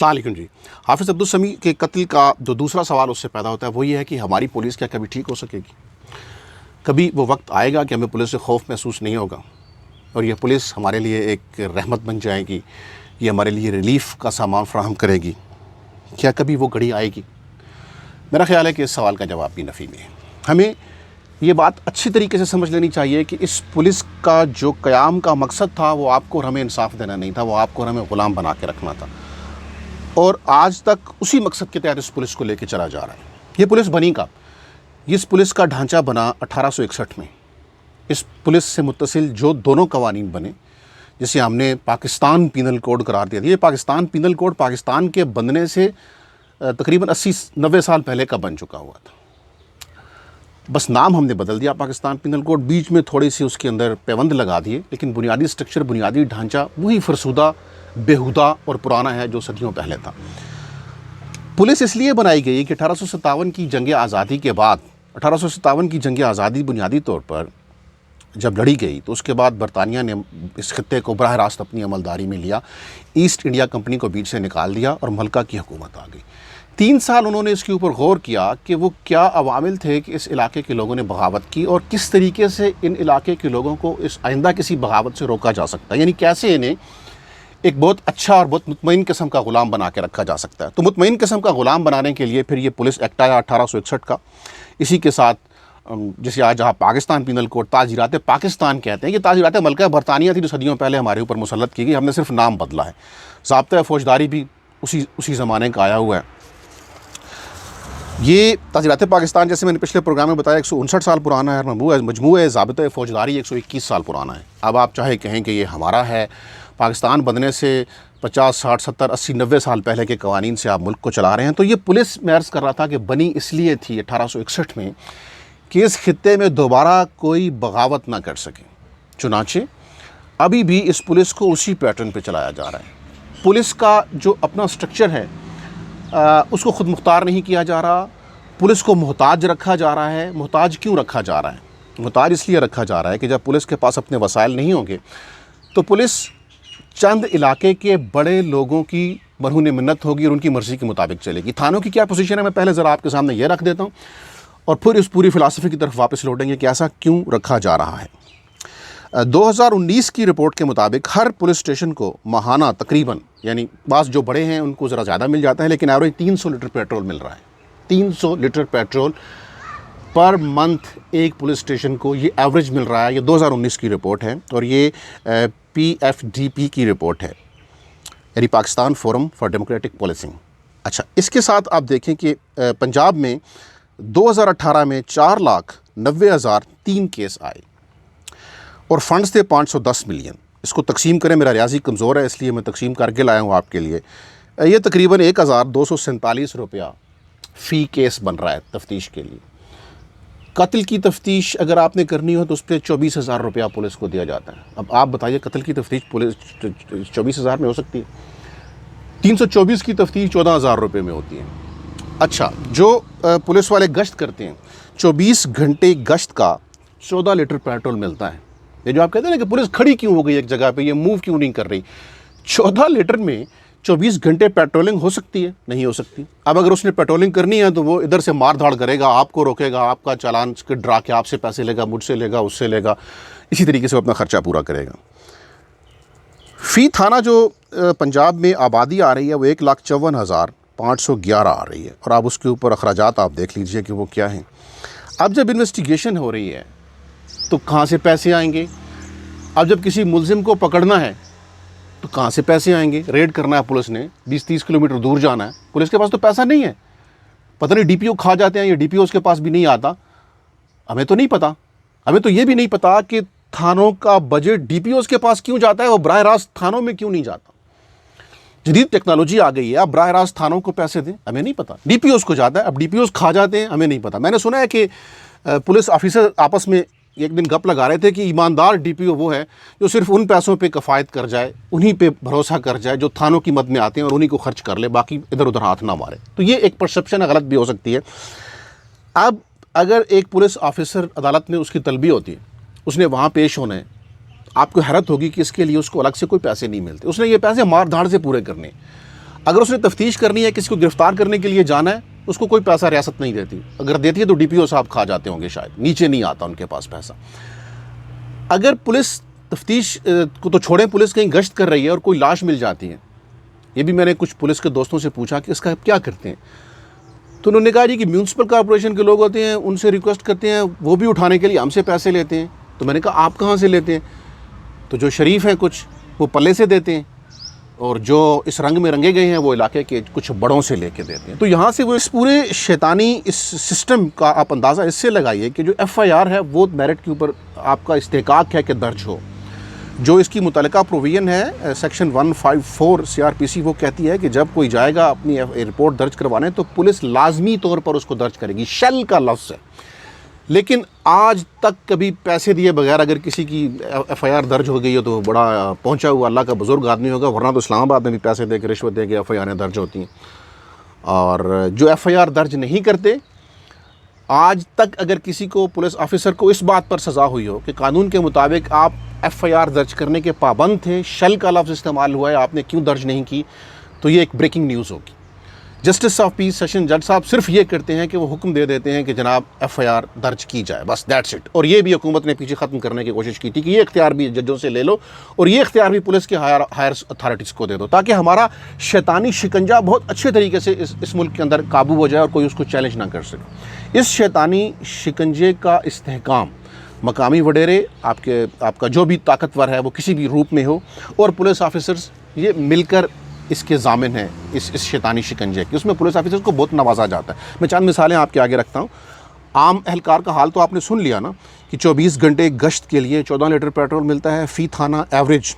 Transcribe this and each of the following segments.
تعلیکن جی، حافظ عبدالسمیع کے قتل کا جو دوسرا سوال اس سے پیدا ہوتا ہے وہ یہ ہے کہ ہماری پولیس کیا کبھی ٹھیک ہو سکے گی؟ کبھی وہ وقت آئے گا کہ ہمیں پولیس سے خوف محسوس نہیں ہوگا اور یہ پولیس ہمارے لیے ایک رحمت بن جائے گی، یہ ہمارے لیے ریلیف کا سامان فراہم کرے گی؟ کیا کبھی وہ گھڑی آئے گی؟ میرا خیال ہے کہ اس سوال کا جواب بھی نفی میں ہے۔ ہمیں یہ بات اچھی طریقے سے سمجھ لینی چاہیے کہ اس پولیس کا جو قیام کا مقصد تھا وہ آپ کو اور ہمیں انصاف دینا نہیں تھا، وہ آپ کو اور ہمیں غلام بنا کے رکھنا تھا، اور آج تک اسی مقصد کے تحت اس پولیس کو لے کے چلا جا رہا ہے۔ یہ پولیس بنی کا اس پولیس کا ڈھانچہ بنا 1861 میں۔ اس پولیس سے متصل جو دونوں قوانین بنے، جسے ہم نے پاکستان پینل کوڈ قرار دیا، یہ پاکستان پینل کوڈ پاکستان کے بننے سے تقریباً 80-90 سال پہلے کا بن چکا ہوا تھا، بس نام ہم نے بدل دیا پاکستان پینل کوڈ، بیچ میں تھوڑی سی اس کے اندر پیوند لگا دیے، لیکن بنیادی سٹرکچر، بنیادی ڈھانچہ وہی فرسودہ، بیہودہ اور پرانا ہے جو صدیوں پہلے تھا۔ پولیس اس لیے بنائی گئی کہ 1857 کی جنگ آزادی کے بعد، 1857 کی جنگ آزادی بنیادی طور پر جب لڑی گئی تو اس کے بعد برطانیہ نے اس خطے کو براہ راست اپنی عملداری میں لیا، ایسٹ انڈیا کمپنی کو بیچ سے نکال دیا اور ملکہ کی حکومت آ گئی۔ 3 سال انہوں نے اس کے اوپر غور کیا کہ وہ کیا عوامل تھے کہ اس علاقے کے لوگوں نے بغاوت کی، اور کس طریقے سے ان علاقے کے لوگوں کو اس آئندہ کسی بغاوت سے روکا جا سکتا ہے، یعنی کیسے انہیں ایک بہت اچھا اور بہت مطمئن قسم کا غلام بنا کے رکھا جا سکتا ہے۔ تو مطمئن قسم کا غلام بنانے کے لیے پھر یہ پولیس ایکٹ آیا 1861 کا، اسی کے ساتھ جسے آج جہاں پاکستان پینل کوڈ تعزیرات پاکستان کہتے ہیں، یہ تعزیرات ملکہ برطانیہ تھی جو صدیوں پہلے ہمارے اوپر مسلط کی گئی، ہم نے صرف نام بدلا ہے۔ ضابطۂ فوجداری بھی اسی زمانے کا آیا ہوا ہے۔ یہ تعزیرات پاکستان، جیسے میں نے پچھلے پروگرام میں بتایا، 159 سال پرانا ہے، مجموعہ ضابطۂ فوجداری 121 سال پرانا ہے۔ اب آپ چاہے کہیں کہ یہ ہمارا ہے، پاکستان بننے سے 50 60 70 80 90 سال پہلے کے قوانین سے آپ ملک کو چلا رہے ہیں، تو یہ پولیس میں عرض کر رہا تھا کہ بنی اس لیے تھی 1861 میں کہ اس خطے میں دوبارہ کوئی بغاوت نہ کر سکے۔ چنانچہ ابھی بھی اس پولیس کو اسی پیٹرن پہ چلایا جا رہا ہے۔ پولیس کا جو اپنا سٹرکچر ہے اس کو خود مختار نہیں کیا جا رہا، پولیس کو محتاج رکھا جا رہا ہے۔ محتاج کیوں رکھا جا رہا ہے؟ محتاج اس لیے رکھا جا رہا ہے کہ جب پولیس کے پاس اپنے وسائل نہیں ہوں گے تو پولیس چند علاقے کے بڑے لوگوں کی مرہون منت ہوگی اور ان کی مرضی کے مطابق چلے گی۔ تھانوں کی کیا پوزیشن ہے میں پہلے ذرا آپ کے سامنے یہ رکھ دیتا ہوں، اور پھر اس پوری فلسفی کی طرف واپس لوٹیں گے کہ ایسا کیوں رکھا جا رہا ہے۔ 2019 کی رپورٹ کے مطابق ہر پولیس اسٹیشن کو ماہانہ تقریباً، یعنی بعض جو بڑے ہیں ان کو ذرا زیادہ مل جاتا ہے، لیکن ایوریج 300 لیٹر پیٹرول مل رہا ہے۔ 300 لیٹر پیٹرول پر منتھ ایک پولیس اسٹیشن کو یہ ایوریج مل رہا ہے۔ یہ 2019 کی رپورٹ ہے اور یہ PFDP کی رپورٹ ہے، یعنی Pakistan forum for democratic policing. اچھا، اس کے ساتھ آپ دیکھیں کہ پنجاب میں 2018 میں 4,90,003 کیس آئے اور فنڈز تھے 510 ملین۔ اس کو تقسیم کریں، میرا ریاضی کمزور ہے اس لیے میں تقسیم کر کے لایا ہوں آپ کے لیے۔ یہ تقریباً 1,247 روپیہ فی کیس بن رہا ہے تفتیش کے لیے۔ قتل کی تفتیش اگر آپ نے کرنی ہو تو اس پہ 24,000 روپیہ پولیس کو دیا جاتا ہے۔ اب آپ بتائیے قتل کی تفتیش پولیس 24,000 میں ہو سکتی ہے؟ 324 کی تفتیش 14,000 روپے میں ہوتی ہے۔ اچھا، جو پولیس والے گشت کرتے ہیں، 24 گھنٹے گشت کا 14 لیٹر پیٹرول ملتا ہے۔ یہ جو آپ کہتے ہیں نا کہ پولیس کھڑی کیوں ہو گئی ایک جگہ پہ، یہ موو کیوں نہیں کر رہی، 14 لیٹر میں 24 گھنٹے پیٹرولنگ ہو سکتی ہے؟ نہیں ہو سکتی۔ اب اگر اس نے پیٹرولنگ کرنی ہے تو وہ ادھر سے مار دھاڑ کرے گا، آپ کو روکے گا، آپ کا چالان ڈرا کے آپ سے پیسے لے گا، مجھ سے لے گا، اس سے لے گا، اسی طریقے سے وہ اپنا خرچہ پورا کرے گا۔ فی تھانہ جو پنجاب میں آبادی آ رہی ہے وہ 1,54,511 آ رہی ہے، اور آپ اس کے اوپر اخراجات آپ دیکھ لیجئے کہ وہ کیا ہیں۔ اب جب انویسٹیگیشن ہو رہی ہے تو کہاں سے پیسے آئیں گے؟ اب جب کسی ملزم کو پکڑنا ہے تو کہاں سے پیسے آئیں گے؟ ریڈ کرنا ہے پولیس نے، 20-30 کلومیٹر دور جانا ہے، پولیس کے پاس تو پیسہ نہیں ہے۔ پتہ نہیں DPO کھا جاتے ہیں یا DPO اس کے پاس بھی نہیں آتا، ہمیں تو نہیں پتا۔ ہمیں تو یہ بھی نہیں پتا کہ تھانوں کا بجٹ DPOs کے پاس کیوں جاتا ہے، وہ براہ راست تھانوں میں کیوں نہیں جاتا۔ جدید ٹیکنالوجی آ گئی ہے، آپ براہ راست تھانوں کو پیسے دیں، ہمیں نہیں پتا، DPOs کو جاتا ہے۔ اب DPOs کھا جاتے ہیں، ہمیں نہیں پتا۔ میں نے سنا ہے کہ پولیس آفیسر آپس میں ایک دن گپ لگا رہے تھے کہ ایماندار DPO وہ ہے جو صرف ان پیسوں پہ کفایت کر جائے، انہی پہ بھروسہ کر جائے جو تھانوں کی مد میں آتے ہیں، اور انہی کو خرچ کر لے، باقی ادھر ادھر ہاتھ نہ مارے۔ تو یہ ایک پرسپشن غلط بھی ہو سکتی ہے۔ اب اگر ایک پولیس آفیسر عدالت میں اس کی طلبی ہوتی ہے، اس نے وہاں پیش ہونا ہے، آپ کو حیرت ہوگی کہ اس کے لیے اس کو الگ سے کوئی پیسے نہیں ملتے، اس نے یہ پیسے مار دھاڑ سے پورے کرنے۔ اگر اس نے تفتیش کرنی ہے، کسی کو گرفتار کرنے کے لیے جانا ہے، اس کو کوئی پیسہ ریاست نہیں دیتی، اگر دیتی ہے تو DPO صاحب کھا جاتے ہوں گے، شاید نیچے نہیں آتا ان کے پاس پیسہ۔ اگر پولیس تفتیش کو تو چھوڑیں، پولیس کہیں گشت کر رہی ہے اور کوئی لاش مل جاتی ہے، یہ بھی میں نے کچھ پولیس کے دوستوں سے پوچھا کہ اس کا کیا کرتے ہیں، تو انہوں نے کہا جی کہ میونسپل کارپوریشن کے لوگ ہوتے ہیں، ان سے ریکویسٹ کرتے ہیں، وہ بھی اٹھانے کے لیے ہم سے پیسے لیتے ہیں۔ تو میں نے کہا آپ کہاں سے لیتے ہیں؟ تو جو شریف ہیں کچھ وہ پلے سے دیتے ہیں، اور جو اس رنگ میں رنگے گئے ہیں وہ علاقے کے کچھ بڑوں سے لے کے دیتے ہیں۔ تو یہاں سے وہ اس پورے شیطانی اس سسٹم کا آپ اندازہ اس سے لگائیے کہ جو FIR ہے وہ میرٹ کے اوپر آپ کا استحقاق ہے کہ درج ہو۔ جو اس کی متعلقہ پروویژن ہے سیکشن 154 CRPC، وہ کہتی ہے کہ جب کوئی جائے گا اپنی رپورٹ درج کروانے تو پولیس لازمی طور پر اس کو درج کرے گی، شل کا لفظ ہے۔ لیکن آج تک کبھی پیسے دیے بغیر اگر کسی کی FIR درج ہو گئی ہے تو بڑا پہنچا ہوا اللہ کا بزرگ آدمی ہوگا، ورنہ تو اسلام آباد میں بھی پیسے دے کے رشوت دے کے FIR درج ہوتی ہیں۔ اور جو FIR درج نہیں کرتے، آج تک اگر کسی کو پولیس آفیسر کو اس بات پر سزا ہوئی ہو کہ قانون کے مطابق آپ FIR درج کرنے کے پابند تھے، شل کا لفظ استعمال ہوا ہے، آپ نے کیوں درج نہیں کی، تو یہ ایک بریکنگ نیوز ہوگی۔ جسٹس آف پیس سیشن جج صاحب صرف یہ کرتے ہیں کہ وہ حکم دے دیتے ہیں کہ جناب FIR درج کی جائے، بس دیٹس اٹ۔ اور یہ بھی حکومت نے پیچھے ختم کرنے کی کوشش کی تھی کہ یہ اختیار بھی ججوں سے لے لو اور یہ اختیار بھی پولیس کے ہائر اتھارٹیز کو دے دو، تاکہ ہمارا شیطانی شکنجہ بہت اچھے طریقے سے اس ملک کے اندر قابو ہو جائے اور کوئی اس کو چیلنج نہ کر سکے۔ اس شیطانی شکنجے کا استحکام مقامی وڈیرے، آپ کا جو بھی طاقتور ہے وہ کسی بھی روپ میں ہو، اور پولیس آفیسرز یہ مل کر اس کے ضامن ہیں اس شیطانی شکنجے کی۔ اس میں پولیس آفیسرز کو بہت نوازا جاتا ہے۔ میں چند مثالیں آپ کے آگے رکھتا ہوں۔ عام اہلکار کا حال تو آپ نے سن لیا نا کہ 24 گھنٹے گشت کے لیے 14 لیٹر پیٹرول ملتا ہے، فی تھانہ ایوریج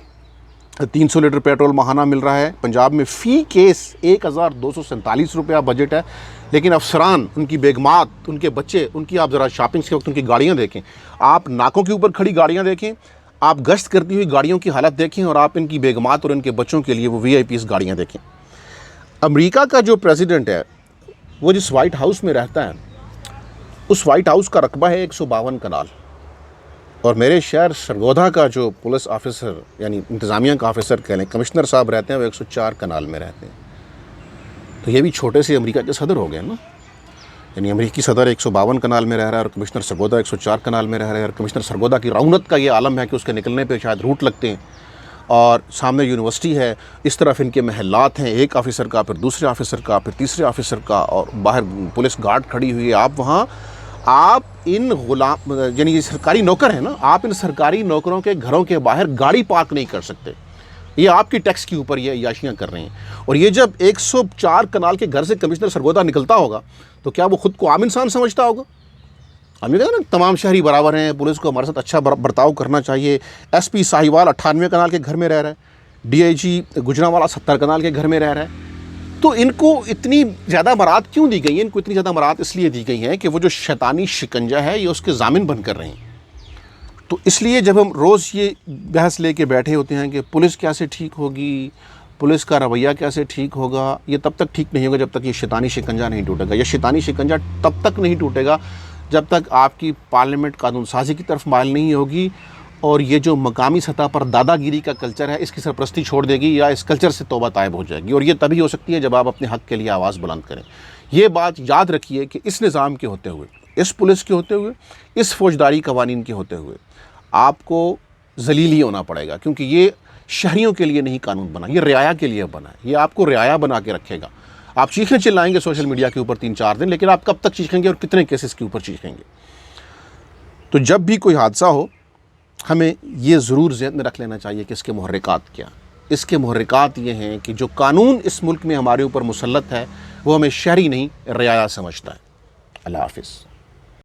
300 لیٹر پیٹرول ماہانہ مل رہا ہے۔ پنجاب میں فی کیس 1247 روپیہ بجٹ ہے، لیکن افسران، ان کی بیگمات، ان کے بچے، ان کی آپ ذرا شاپنگس کے وقت ان کی گاڑیاں دیکھیں، آپ ناکوں کے اوپر کھڑی گاڑیاں دیکھیں، آپ گشت کرتی ہوئی گاڑیوں کی حالت دیکھیں، اور آپ ان کی بیگمات اور ان کے بچوں کے لیے وہ VIPs گاڑیاں دیکھیں۔ امریکہ کا جو پریزیڈنٹ ہے وہ جس وائٹ ہاؤس میں رہتا ہے، اس وائٹ ہاؤس کا رقبہ ہے 152 کنال، اور میرے شہر سرگودا کا جو پولیس آفیسر یعنی انتظامیہ کا آفیسر کہہ لیں، کمشنر صاحب رہتے ہیں، وہ 104 کنال میں رہتے ہیں۔ تو یہ بھی چھوٹے سے امریکہ کے صدر ہو گئے نا، یعنی امریکی صدر 152 کنال میں رہ رہا ہے اور کمشنر سرگودا 104 کنال میں رہ رہا ہے، اور کمشنر سرگودا کی رونت کا یہ عالم ہے کہ اس کے نکلنے پہ شاید روٹ لگتے ہیں، اور سامنے یونیورسٹی ہے، اس طرف ان کے محلات ہیں، ایک آفیسر کا، پھر دوسرے آفیسر کا، پھر تیسرے آفیسر کا، اور باہر پولیس گارڈ کھڑی ہوئی ہے۔ آپ وہاں ان غلام یعنی یہ سرکاری نوکر ہیں نا، آپ ان سرکاری نوکروں کے گھروں کے باہر گاڑی پارک نہیں کر سکتے، یہ آپ کی ٹیکس کے اوپر یہ عیاشیاں کر رہے ہیں۔ اور یہ جب 104 کنال کے گھر سے کمشنر سرگودا نکلتا ہوگا تو کیا وہ خود کو عام انسان سمجھتا ہوگا؟ ہم نے کہا نا تمام شہری برابر ہیں، پولیس کو ہمارے ساتھ اچھا برتاؤ کرنا چاہیے۔ SP ساہیوال 98 کنال کے گھر میں رہ رہا ہے، DIG گجرانوالا 70 کنال کے گھر میں رہ رہا ہے۔ تو ان کو اتنی زیادہ برات کیوں دی گئی ہیں؟ ان کو اتنی زیادہ برات اس لیے دی گئی ہیں کہ وہ جو شیطانی شکنجہ ہے یہ اس کے ضامن بن کر رہے ہیں۔ تو اس لیے جب ہم روز یہ بحث لے کے بیٹھے ہوتے ہیں کہ پولیس کیسے ٹھیک ہوگی، پولیس کا رویہ کیسے ٹھیک ہوگا، یہ تب تک ٹھیک نہیں ہوگا جب تک یہ شیطانی شکنجہ نہیں ٹوٹے گا۔ یہ شیطانی شکنجہ تب تک نہیں ٹوٹے گا جب تک آپ کی پارلیمنٹ قانون سازی کی طرف مائل نہیں ہوگی، اور یہ جو مقامی سطح پر دادا گیری کا کلچر ہے اس کی سرپرستی چھوڑ دے گی، یا اس کلچر سے توبہ طائب ہو جائے گی۔ اور یہ تبھی ہو سکتی ہے جب آپ اپنے حق کے لیے آواز بلند کریں۔ یہ بات یاد رکھیے کہ اس نظام کے ہوتے ہوئے، اس پولیس کے ہوتے ہوئے، اس فوجداری قوانین کے ہوتے ہوئے آپ کو ذلیل ہی ہونا پڑے گا، کیونکہ یہ شہریوں کے لیے نہیں قانون بنا، یہ رعایا کے لیے بنا ہے۔ یہ آپ کو رعایا بنا کے رکھے گا۔ آپ چیخیں چلائیں گے سوشل میڈیا کے اوپر 3-4 دن، لیکن آپ کب تک چیخیں گے اور کتنے کیسز کے اوپر چیخیں گے؟ تو جب بھی کوئی حادثہ ہو ہمیں یہ ضرور ذہن میں رکھ لینا چاہیے کہ اس کے محرکات کیا۔ اس کے محرکات یہ ہیں کہ جو قانون اس ملک میں ہمارے اوپر مسلط ہے وہ ہمیں شہری نہیں رعایا سمجھتا ہے۔ اللہ حافظ۔